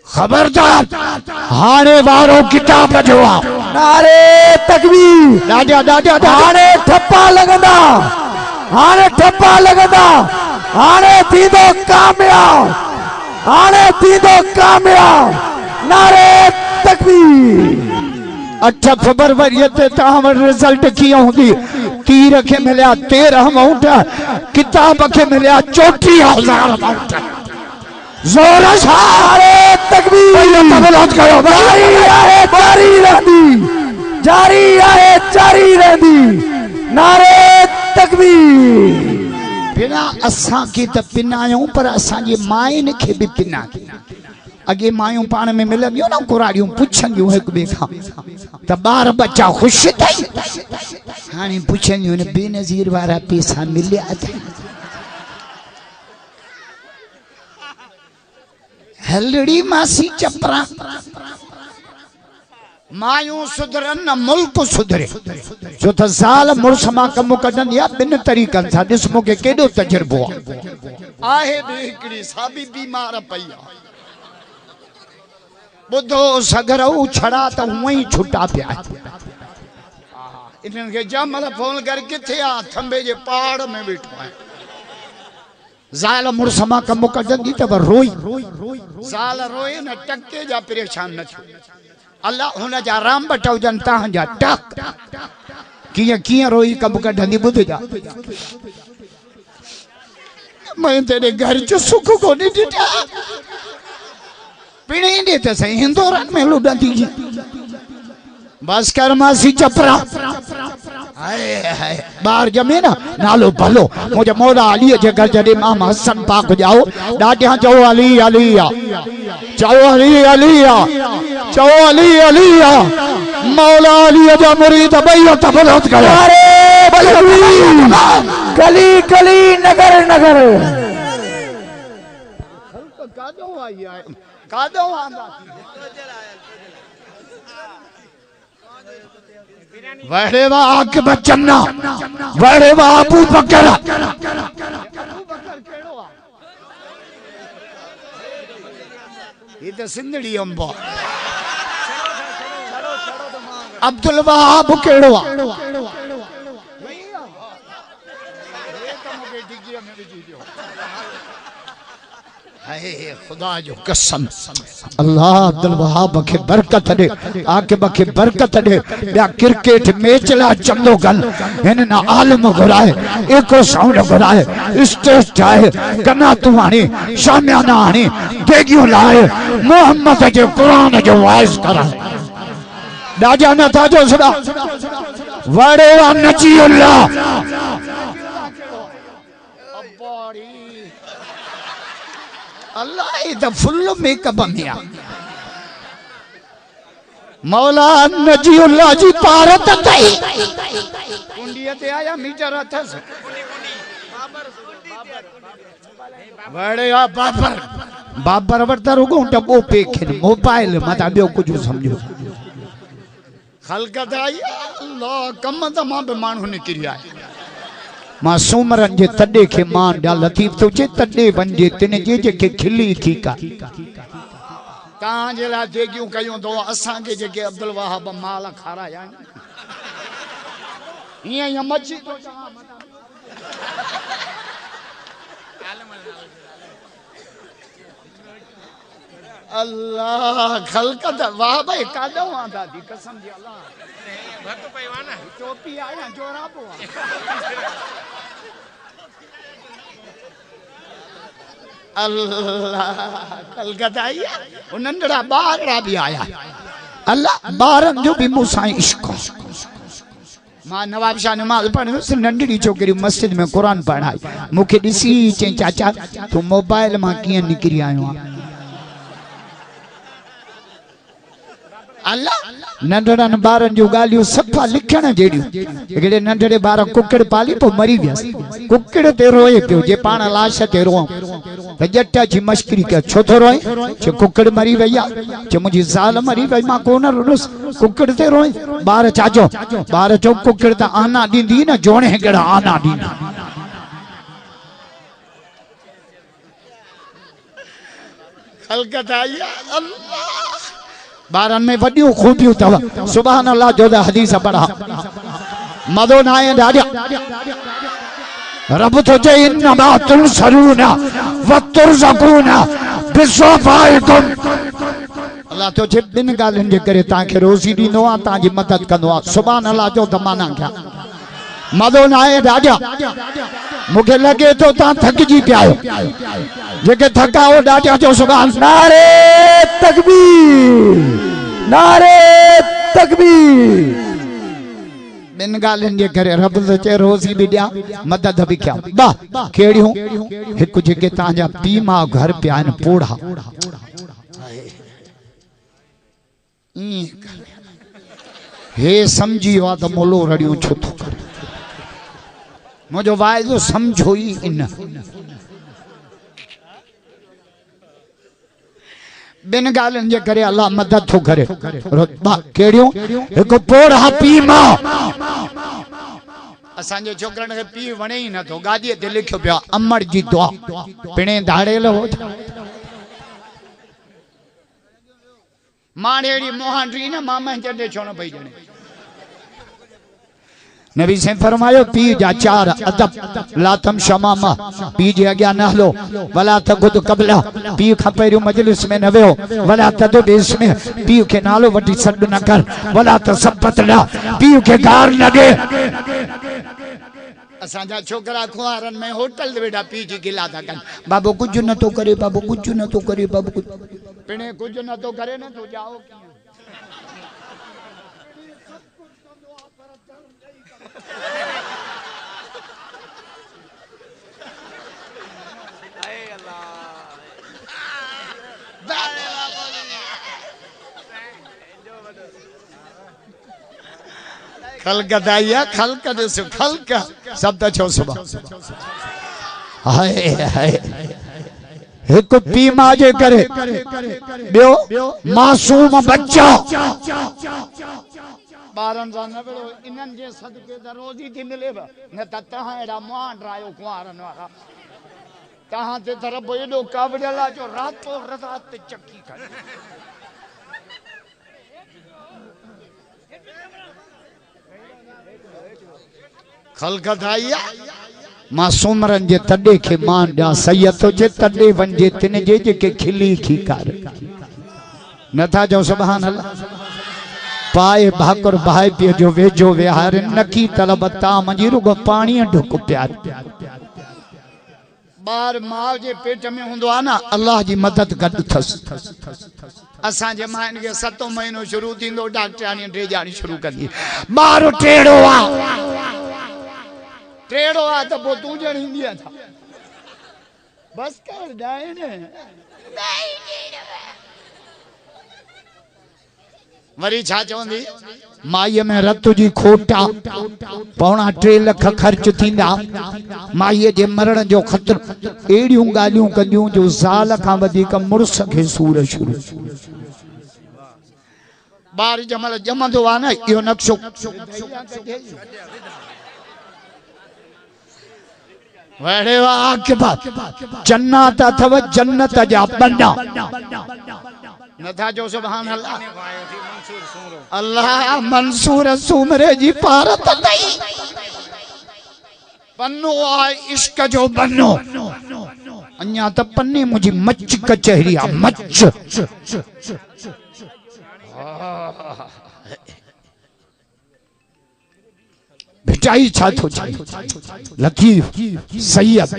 खबरदार हाने वारो किताब जो नारे तकबीर दादा दादा हाने ठप्पा लगंदा हाने ठप्पा लगंदा हाने थींदो कामयाब हाने थींदो कामयाब नारे तकबीर 8 फरवरी ते तव्हां रिजल्ट कीअं हूंदी तीर खे मिलिया 13 अमाउंट किताब खे मिलिया 34,000 अमाउंट जोर नारे तकबीर जारी रहे जारी रहंदी नारे तकबीर बिना असां के त पिनायूं पर असांजी माइन खे बि पिना अगे मायूं पाण में मिलंदियूं न कुराड़ियूं पुछंदियूं हिक ॿिए खां त ॿार बच्चा ख़ुशि अथई हाणे पुछंदियूं न बेनज़ीर वारा पैसा मिलिया अथई हलड़ी मासी चपरा मायूं सुधरन न मुल्क सुधरे जो त ज़ाल मुड़स मां कम कढंदी आहे 2 तरीक़नि सां ॾिस मूंखे केॾो तजुर्बो आहे बि हिकिड़ी साबी बीमार पई आहे ॿुधो सगरऊ छड़ा त हूअं ई छुटा पिया इन्हनि खे जमल फोन कर किथे आहे थंबे जे पहाड़ में वेठो आहे ज़ाल मुड़स मां कम कढंदी त रोई ज़ाल रोए न टके जा परेशान न थियो अल्लाह हुन जा राम बट हुजनि तव्हांजा टक कीअं कीअं रोई कम कढंदी ॿुधजा मैं तेरे घर जो सुख कोन्हे ॾिठा पिणे ॾे त सही हिंदोरन में लुॾंदी बस कर मासी चपरा हाय हाय बार जमे ना नालो भलो मुझे मौला अली जे घर जडे मामा हसन पाक जाओ डाटिया चो अली अलिया चो अली अलिया चो अली अलिया मौला अली जा मुरीद भैया तबलत करे अरे गली गली नगर नगर कादो आई कादो आंदा वड़े वाह के बचन्ना वड़े वाह अबू बकर ये तो सिंधड़ी अंबा अब्दुल वहाब केड़ो खुदा जो कसम अल्लाह अब्दुल वहाब के बरकत दे आके बखे बरकत दे या क्रिकेट मैच ला चंदो गल इन ना आलम घुराए एको साउंड घुराए स्टेज ठाए कना तू आणी शामियाना आणी देगियो लाए मोहम्मद के कुरान जो वाइस करा दाजा न था जो सदा वड़े नची अल्लाह अल्लाह इधर फुल मेकअप में आ मौला नजीउल्लाह जी पारत तई कुंडिया ते आया मीटर अथस बड़े आ बाबर बाबर वरता रुगो टबो पेखे मोबाइल मता बियो कुछ समझो खलकत आई अल्लाह कम त मां बे मानू निकरी आए मासूमरन जे तडे के मान दा लतीफ तो जे तडे वंजे तिन जे के खिली थी का ता जे ला जेगियो कयो तो असा के जे के अब्दुल वहाब माल खाराया ये मच्छी तो अल्लाह खलकत वाह भाई कादो आंदा दी कसम दी अल्लाह भक्त पैवाना टोपी आया जोराबो अल्लाह कलकत्ता आया नंढड़ा बारड़ा भी आया अल्लाह बारन जो भी मूसा इश्क मां नवाब शाह नमाज पढ़ नंढड़ी छोकरी मस्जिद में कुरान पढ़ाई मुखे दिसी चे चाचा तू मोबाइल मां किए निकरी आयो अल्लाह नंढड़न बारन जो गालियों सफा लिखण जेड़ियों एकड़े नंढड़े बार कुकड़ पाली तो मरी गया कुकड़ ते रोए पियो जे पाण लाश ते रो त जट्टा जी मश्करी के छो तो रोए जे कुकड़ मरी वया जे मुजी जाल मरी वई मां कोन रोस कुकड़ ते रोए बार चाचो बार चो कुकड़ त आना दींदी न जोणे गड़ा आना दींदी खलकत आई अल्लाह बारन में वडियूं खूबियूं तव सुभान अल्लाह जो हदीस पढ़ा मदो नाए राजा रब तो जे इन्नमा तुनसरूना व तुरज़क़ूना बिस्वफ़ाइकुम अल्लाह तो जे बिन गालन जे करे ताके रोज़ी दींदो आ ताजी मदद कंदो आ सुभान अल्लाह जो तमाना क्या मदो नाए राजा मुखे लगे तो ता थकजी पिया आयो जेके थकाओ राजा जो सुभान नारे तकबीर नारे तकबीर बिन गालन जे करे रब चे रोज़ी भी दिया मदद भी क्या बा केड़ियों एक जेके ताजा पी मां घर पे आन पोड़ा हे समझियो आ तो मोलो रड़ियो छो तो मुझो वायदो समझो ही इन बिन गालन जे करे अल्लाह मदद थो करे बा केड़ियों एक पोड़ा पी मां असांजे छोकरन के पी वणे ही न तो गादी ते लिखियो पिया अमर जी दुआ पिणे दाड़ेल हो माड़ेड़ी मोहांडी न मामा चंडे छोनो पई जणे नबी से फरमायो पी जा चार अदब लातम शमामा पी जे अग्या न हलो वला तगुद कबला पी खपेरियो मजलिस में न वेहो वला तद इसमें पी के नालो वटी सड न कर वला तसब्बत ला पी के गार लगे असांजा छोकरा खुआरन में होटल वेडा पी जी गिला था कन बाबू कुछ न तो करे बाबू कुछ न तो करे बाबू कुछ पिणे कुछ न तो करे न तो जाओ किया खलकत आया खलकत से खलक शब्द छो सुबह हाय हाय एक पी मां जे करे बियो मासूम बच्चा बारन सा न बेड़ो इनन जे सदके द रोजी थी मिले न त तहां एड़ा मुआं ड्रायो कुआरन वाला तहां ते तरफ एडो कावड़ला जो रातो रात चक्की कर खलकत आई मासूमरन जे तडे के मान दा सैयद तो जे तडे वंजे तिन जे के खिली खीकार नथा जो सुभान अल्लाह पाए भाकुर भाई पियो जो वेजो विहार नकी तलब ताम जी रुगो पानी ढुक प्यार बार मां जे पेट में हुंदो आ ना अल्लाह जी मदद गड थस असा जे मां के 7 महीनो शुरू थींदो डॉक्टरानी ड्रेजानी शुरू कंदी बार टेड़ो आ तो वो तू जणी दिया था बस कर जाए ने वरी छा चवंदी माईअ में रत जी खोटा पौना 3 लाख खर्च थींदा माईअ जे मरण जो खतरो एड़ियूं गालियूं कंदियूं जो साल खां वधीक मुड़स खे सूर शुरू ॿार जमल जमंदो आहे न इहो नक्शो वड़े वाह के बाद जन्नत अथवा जन्नत जा बन्ना नथा जो सुभान अल्लाह अल्लाह मंसूर सुमरे जी पारत नहीं पन्नो आ इश्क जो बन्नो अन्या त पन्ने मुझी मच कचहरी आ मच बेचाई छा थो लतीफ सैयद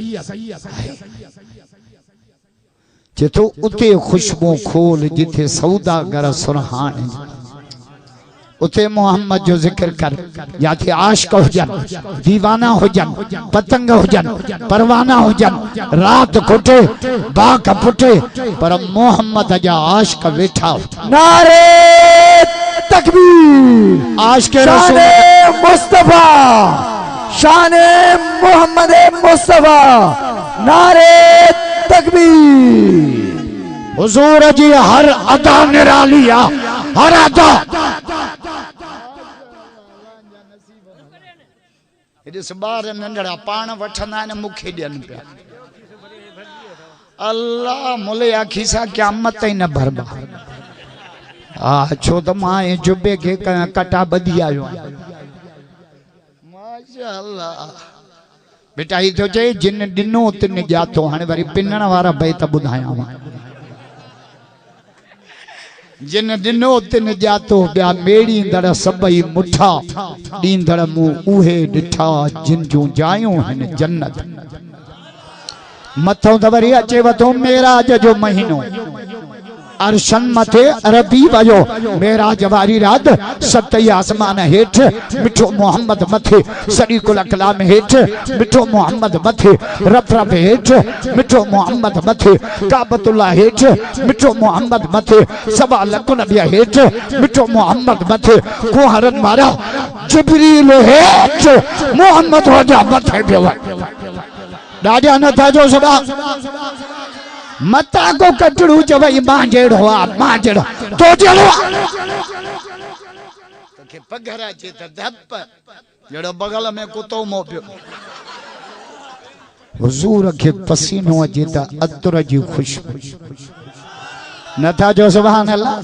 जे तो उते खुशबू खोल जिथे सौदागर सुरहान उते मोहम्मद जो जिक्र कर या थे आशिक हुजन दीवाना हुजन पतंग हुजन परवाना हुजन रात खुटे बाग फुटे पर मोहम्मद जा आशिक वेठा नारे तकबीर आशिक रसूल मुस्तफा शान मोहम्मद मुस्तफा नारे तकबीर हुजूर जी हर अदा निरालिया हर अदा इस बार नंढड़ा पान वठंदा आहिनि मूंखे ॾियनि पिया अल्लाह मोले आखी सा क़यामत ही न भरबा छो तो मां जुबे के कटा बधी आयो माशाअल्लाह बेटा ही तो चे जिन दिनो तिन जातो हाने वरी पिनण वाला बैत बुधाया जिन दिनो तिन जातो ब्या मेड़ी दड़ सबई मुठा दींदड़ मु उहे डिठा जिन जो जायो हन जन्नत मथो दवरी अचे वतो मेराज जो महीनो अरशन मथे अरबी वयो मेराज वारी रात सतई आसमान हेठ मिठो मोहम्मद मथे सड़ी कुल कलाम हेठ मिठो मोहम्मद मथे रफ रफ हेठ मिठो मोहम्मद मथे काबतुल्लाह हेठ मिठो मोहम्मद मथे सवा लख नबिया हेठ मिठो मोहम्मद मथे कुहरन मारा जिब्रील हेठ मोहम्मद वजा मथे पियो दादा न था जो सदा मता को कटड़ू चवई मां जेड़ो आ मां जेड़ो तो जेड़ो तोखे पगरा चे त धप जेड़ो बगल में कुतो मोपियो हुजूर के पसीनो अचे त अतर जी खुशबू न था जो सुभान अल्लाह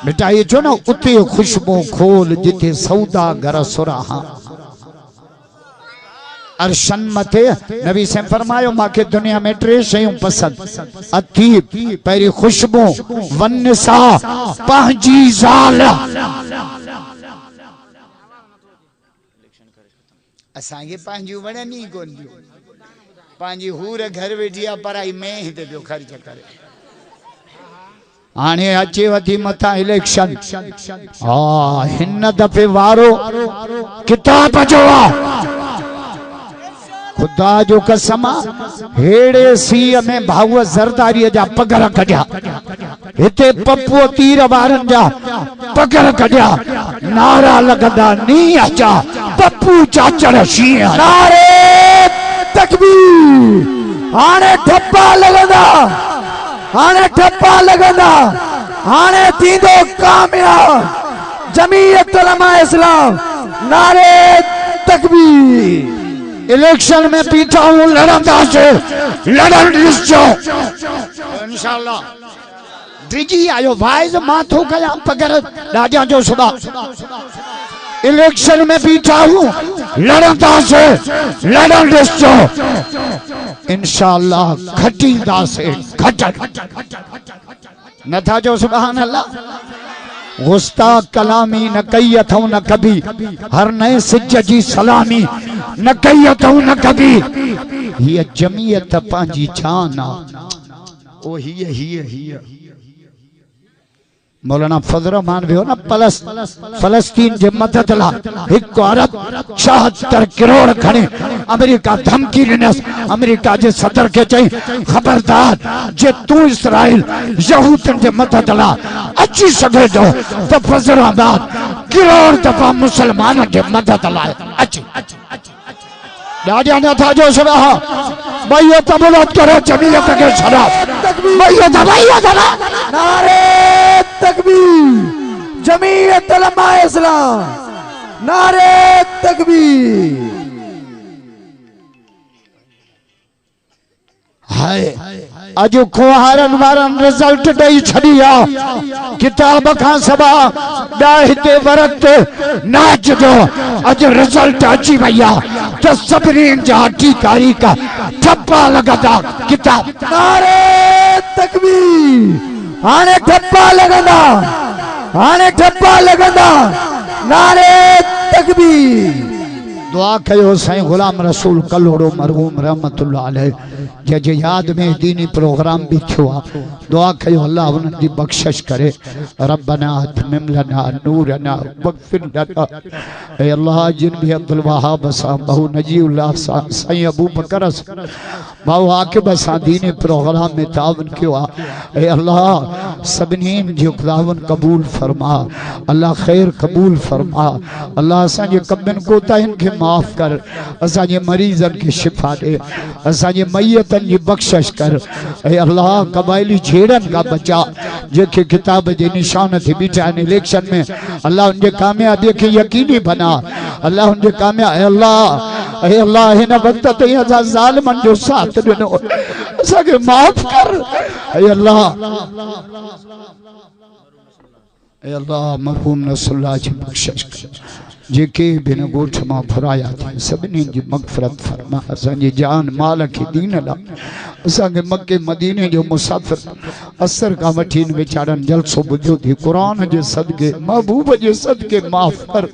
बेटा ये जो ना उते खुशबू खोल जिथे सौदा घर सुराहा अरशन मथे नबी से फरमायो माके दुनिया में टे शयूं पसंद अतीब पहरी खुशबू वन्नसा पंहिंजी ज़ाल असांखे पंहिंजियूं वणनि ई कोन थियूं पंहिंजी हूर घर वेठी आहे पराई में हिते पियो ख़र्च करे हाणे अचे वधी मथां इलेक्शन हिन दफ़े वारो किताब जो आहे खुदा जो कसम हेड़े सीअ में भाऊ ज़रदारी जा पगर कढिया हिते पप्पू तीर वारन जा पगर कढिया नारा लगदा नी अचा पप्पू चाचड़ शींह नारे तकबीर हाने ठप्पा लगंदा हाने थींदो कामयाब जमीयत उलमा इस्लाम नारे तकबीर इलेक्शन में पीछा हूँ लड़ंदा से लड़न ॾिसजो इंशाअल्लाह डिजी आयो वाइज माथो कया पगर राजा जो सुबा इलेक्शन में पीछा हूँ लड़ंदा से लड़न ॾिसजो इंशाअल्लाह घटींदा से घटन न था जो सुभान अल्लाह गुस्ताख कलामी न कई अथऊं न कभी हर नए सिज जी सलामी न कई अथऊं न कभी ये जमीयत पंहिंजी जान आ ओ हिय मौलाना फजल रहमान भी हो ना फलस्तीन जे मदद ला एक अरब 76 करोड़ खणे अमेरिका धमकी ॾिनस अमेरिका जे सदर के चई खबरदार जे तू इसराइल यहूदन जे मदद ला अची सघे थो त फजल रहमान करोड़ दफ़ा मुसलमान जे मदद ला अची दादा न था जो सदा भाइयों तबलत करो जमीयत के सलाम भाइयों दबाइयो नारे तकबीर जमीयत उलमा इस्लाम नारे तकबीर हाय अजो खोहारन वारन रिजल्ट दई छड़िया किताब का सबा दाहिते वरत नाच दो अज रिजल्ट अची भैया तो सबरीन जाटी तारीख ठप्पा लगदा किताब नारे तकबीर हाने ठप्पा लगंदा नारे तकबीर दुआ कयो साईं गुलाम रसूल कलोड़ो मरहूम रहमतुल्लाह अलैह जे याद में दीनी प्रोग्राम भी थियो दुआ कयो अल्लाह उन्हनि जी बख्शिश करे रब्बना अतमिम लना नूरना वगफिर लना ए अल्लाह जिन भी अब्दुल वहाब सा बहु नजीउल्लाह सा साईं अबू बकर बहु आकिब सा दीनी प्रोग्राम में तावन कियो ए अल्लाह सबनीन जो तावन कबूल फरमा अल्लाह खैर कबूल फरमा अल्लाह असा जे कमन कोताहिन के माफ कर असा जे मरीजन की शिफा दे असा जे मैयतन की बख्शिश कर ए अल्लाह कबायली झेड़न का बचा जेके किताब जे निशान थी बीठा इलेक्शन में अल्लाह उनके कामयाबी के यकीनी बना अल्लाह उनके कामयाब अल्लाह ऐ अल्लाह हिन वक्त ते असा जालिमन जो साथ दिनो असा के माफ कर। ऐ अल्लाह ऐ अल्लाह मरहूम नसरुल्लाह जी बख्शिश कर। जेके बिन गोठ मां फुराया थे सभिनी जी मगफरत फरमा। असांजी जान माल खे दीन ला असांखे मक्के मदीने जो मुसाफिर असर का वठी इन वीचारनि जलसो बुझो थी कुरान जे सदके महबूब जे सदके माफ कर।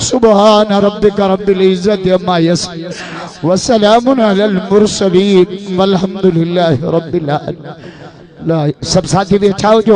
सुभान रब्बिका रब्बिल इज्जति अम्मा यसिफून व सलामुन अलल मुरसलीन वल्हम्दुलिल्लाहि रब्बिल आलमीन। सब साथी वेठा हो जो